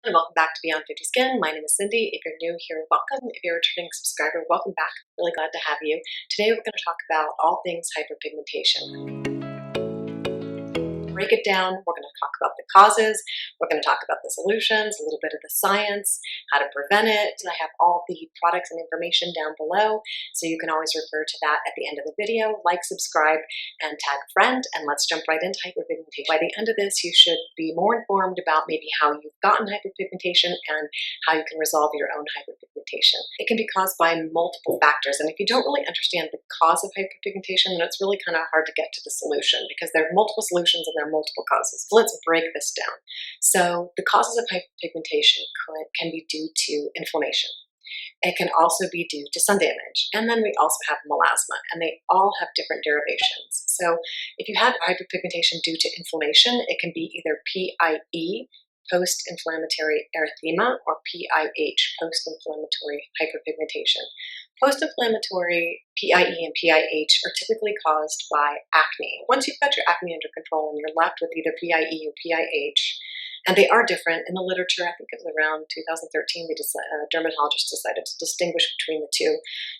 And welcome back to Beyond 50 Skin. My name is Cindy. If you're new here, welcome. If you're a returning subscriber, welcome back. Really glad to have you. Today we're going to talk about all things hyperpigmentation. Break it down. We're going to talk about the causes. We're going to talk about the solutions, a little bit of the science, how to prevent it. I have all the products and information down below, so you can always refer to that at the end of the video. Like, subscribe, and tag a friend, and let's jump right into hyperpigmentation. By the end of this, you should be more informed about maybe how you've gotten hyperpigmentation and how you can resolve your own hyperpigmentation. It can be caused by multiple factors, and if you don't really understand the cause of hyperpigmentation, then it's really kind of hard to get to the solution because there are multiple solutions and there are multiple causes. So let's break this down. So the causes of hyperpigmentation can be due to inflammation. It can also be due to sun damage. And then we also have melasma, and they all have different derivations. So if you have hyperpigmentation due to inflammation, it can be either PIE, post-inflammatory erythema, or PIH, post-inflammatory hyperpigmentation. Post-inflammatory PIE and PIH are typically caused by acne. Once you've got your acne under control and you're left with either PIE or PIH, and they are different in the literature, I think it was around 2013, a dermatologist decided to distinguish between the two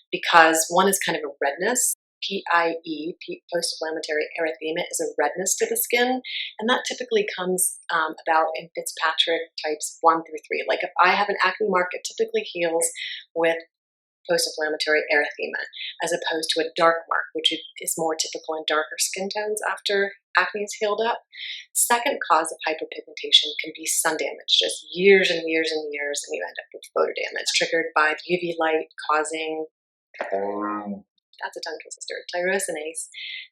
because one is kind of a redness. PIE, post-inflammatory erythema, is a redness to the skin, and that typically comes about in Fitzpatrick types 1 through 3. Like if I have an acne mark, it typically heals with post-inflammatory erythema, as opposed to a dark mark, which is more typical in darker skin tones after acne is healed up. Second cause of hyperpigmentation can be sun damage, just years and years and years, and you end up with photo damage triggered by the UV light causing that's a tongue twister, tyrosinase,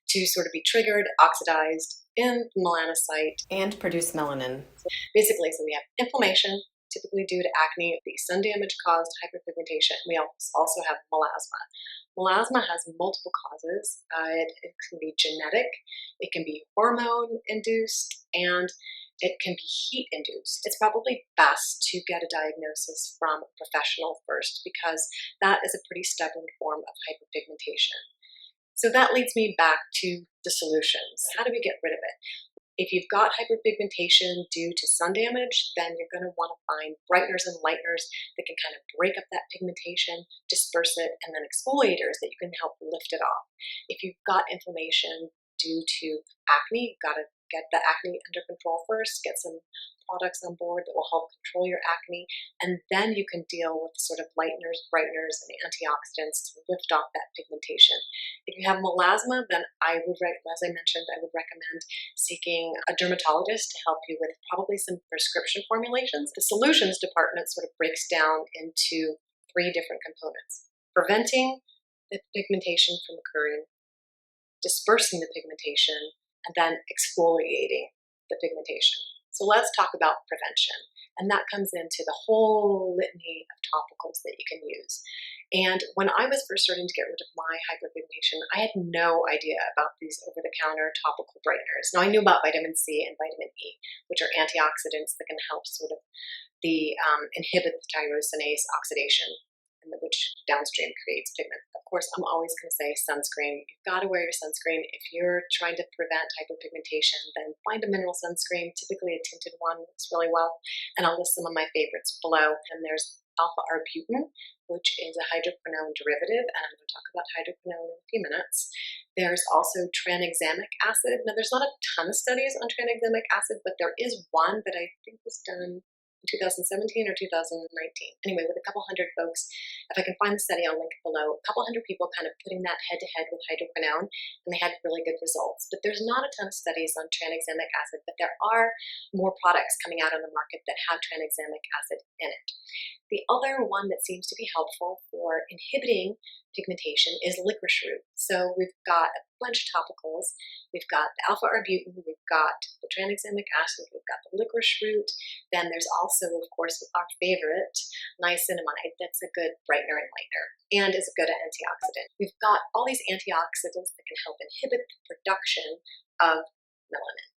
to sort of be triggered, oxidized in the melanocyte, and produce melanin. Basically, so we have inflammation, typically due to acne, the sun damage caused hyperpigmentation. We also have melasma. Melasma has multiple causes. It can be genetic, it can be hormone-induced, and it can be heat-induced. It's probably best to get a diagnosis from a professional first because that is a pretty stubborn form of hyperpigmentation. So that leads me back to the solutions. How do we get rid of it? If you've got hyperpigmentation due to sun damage, then you're going to want to find brighteners and lighteners that can kind of break up that pigmentation, disperse it, and then exfoliators that you can help lift it off. If you've got inflammation due to acne, you've got to get the acne under control first, get some products on board that will help control your acne, and then you can deal with sort of lighteners, brighteners, and antioxidants to lift off that pigmentation. If you have melasma, then as I mentioned, I would recommend seeking a dermatologist to help you with probably some prescription formulations. The solutions department sort of breaks down into 3 different components: preventing the pigmentation from occurring, dispersing the pigmentation, and then exfoliating the pigmentation. So let's talk about prevention. And that comes into the whole litany of topicals that you can use. And when I was first starting to get rid of my hyperpigmentation, I had no idea about these over-the-counter topical brighteners. Now, I knew about vitamin C and vitamin E, which are antioxidants that can help sort of inhibit the tyrosinase oxidation, which downstream creates pigment. Of course, I'm always going to say sunscreen. You've got to wear your sunscreen. If you're trying to prevent hyperpigmentation, then find a mineral sunscreen, typically a tinted one works really well. And I'll list some of my favorites below. And there's Arbutin, which is a hydroquinone derivative, and I'm going to talk about hydroquinone in a few minutes. There's also Tranexamic acid. Now, there's not a ton of studies on Tranexamic acid, but there is one that I think was done in 2017 or 2019. Anyway, with a couple hundred folks. If I can find the study, I'll link it below. A couple hundred people kind of putting that head-to-head with hydroquinone, and they had really good results. But there's not a ton of studies on tranexamic acid, but there are more products coming out on the market that have tranexamic acid in it. The other one that seems to be helpful for inhibiting pigmentation is licorice root. So we've got a bunch of topicals. We've got the alpha-arbutin, we've got the tranexamic acid, we've got the licorice root. Then there's also, of course, our favorite, niacinimide. That's a good brightener and lightener and is a good antioxidant. We've got all these antioxidants that can help inhibit the production of melanin.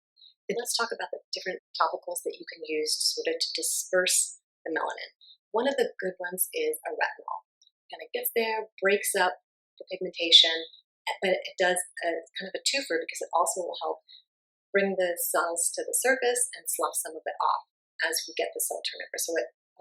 And let's talk about the different topicals that you can use sort of to disperse the melanin. One of the good ones is a retinol. And it gets there, breaks up the pigmentation, but it does kind of a twofer because it also will help bring the cells to the surface and slough some of it off. as we get the cell turnover. So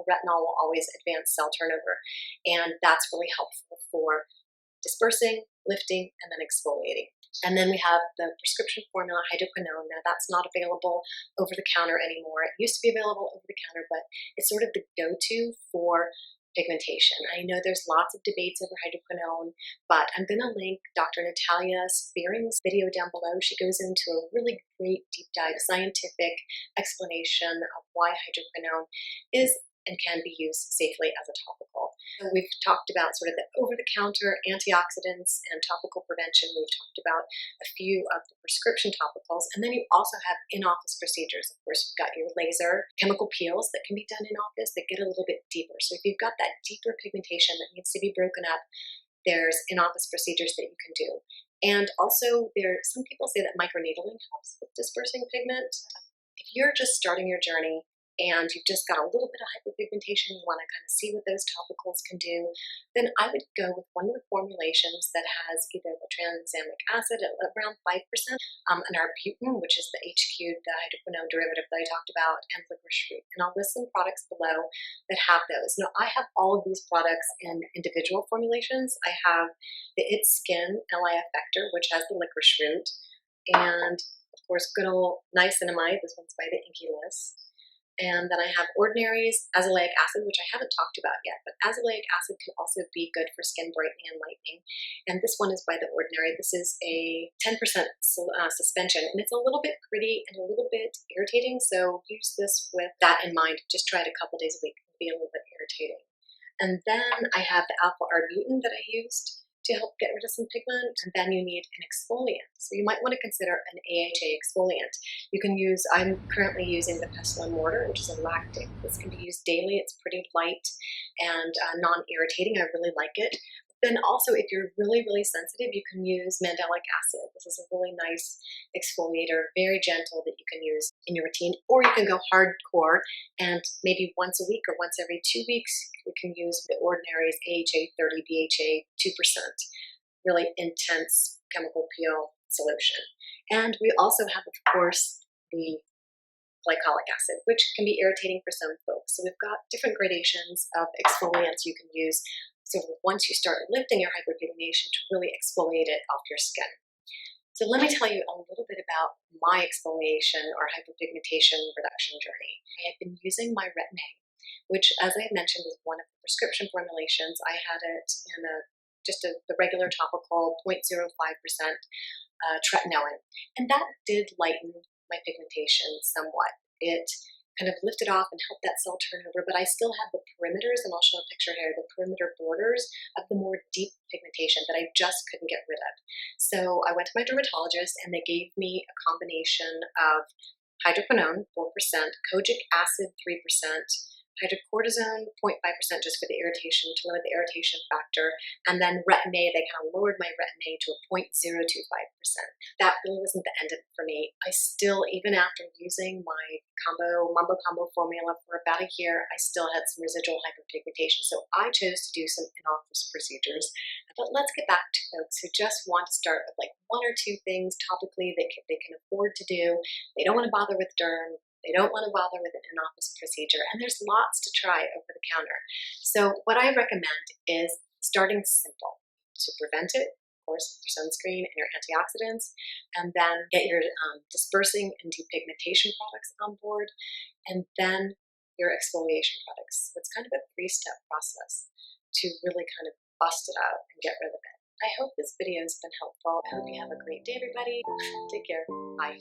retinol will always advance cell turnover, and that's really helpful for dispersing, lifting, and then exfoliating. And then we have the prescription formula hydroquinone. Now that's not available over the counter anymore. It used to be available over the counter, but it's sort of the go-to for pigmentation. I know there's lots of debates over hydroquinone, but I'm going to link Dr. Natalia Spearing's video down below. She goes into a really great deep dive scientific explanation of why hydroquinone is and can be used safely as a topical. So we've talked about sort of the over-the-counter antioxidants and topical prevention. We've talked about a few of the prescription topicals, and then you also have in-office procedures. Of course, you've got your laser chemical peels that can be done in office that get a little bit deeper. So if you've got that deeper pigmentation that needs to be broken up, there's in-office procedures that you can do. And also, some people say that microneedling helps with dispersing pigment. If you're just starting your journey and you've just got a little bit of hyperpigmentation, you want to kind of see what those topicals can do, then I would go with one of the formulations that has either the tranexamic acid at around 5%, an Arbutin, which is the HQ, the hydroquinone derivative that I talked about, and Licorice Root. And I'll list some products below that have those. Now, I have all of these products in individual formulations. I have the It Skin LI Effector, which has the Licorice Root, and of course, good old Niacinimide. This one's by the Inky List. And then I have Ordinary's Azelaic acid, which I haven't talked about yet, but Azelaic acid can also be good for skin brightening and lightening. And this one is by the Ordinary. This is a 10% suspension, and it's a little bit gritty and a little bit irritating, so use this with that in mind. Just try it a couple days a week. It'll be a little bit irritating. And then I have the alpha Arbutin that I used to help get rid of some pigment, and then you need an exfoliant. So you might want to consider an AHA exfoliant. You can use, I'm currently using the pestle and mortar, which is a lactic. This can be used daily. It's pretty light and non-irritating. I really like it. Then also, if you're really, really sensitive, you can use Mandelic acid. This is a really nice exfoliator, very gentle, that you can use in your routine. Or you can go hardcore and maybe once a week or once every 2 weeks, you can use the Ordinary's AHA 30 BHA 2%. Really intense chemical peel solution. And we also have, of course, the glycolic acid, which can be irritating for some folks. So we've got different gradations of exfoliants you can use. So once you start lifting your hyperpigmentation, to really exfoliate it off your skin. So let me tell you a little bit about my exfoliation or hyperpigmentation reduction journey. I have been using my Retinoids, which, as I mentioned, is one of the prescription formulations. I had it in the regular topical 0.05% tretinoin, and that did lighten my pigmentation somewhat. It kind of lifted off and helped that cell turnover, but I still had the perimeters, and I'll show a picture here, the perimeter borders of the more deep pigmentation that I just couldn't get rid of. So I went to my dermatologist, and they gave me a combination of hydroquinone, 4%, kojic acid, 3%, hydrocortisone, 0.5% just for the irritation, to limit the irritation factor, and then Retin-A, they kind of lowered my Retin-A to a 0.025%. That really wasn't the end of it for me. I still, even after using my Mambo Combo formula for about a year, I still had some residual hyperpigmentation, so I chose to do some in-office procedures. But let's get back to folks who just want to start with like 1 or 2 things topically they can afford to do. They don't want to bother with derm. They don't want to bother with an in-office procedure, and there's lots to try over the counter. So what I recommend is starting simple to prevent it, of course, with your sunscreen and your antioxidants, and then get your dispersing and depigmentation products on board, and then your exfoliation products. So it's kind of a 3-step process to really kind of bust it out and get rid of it. I hope this video has been helpful. I hope you have a great day, everybody. Take care. Bye.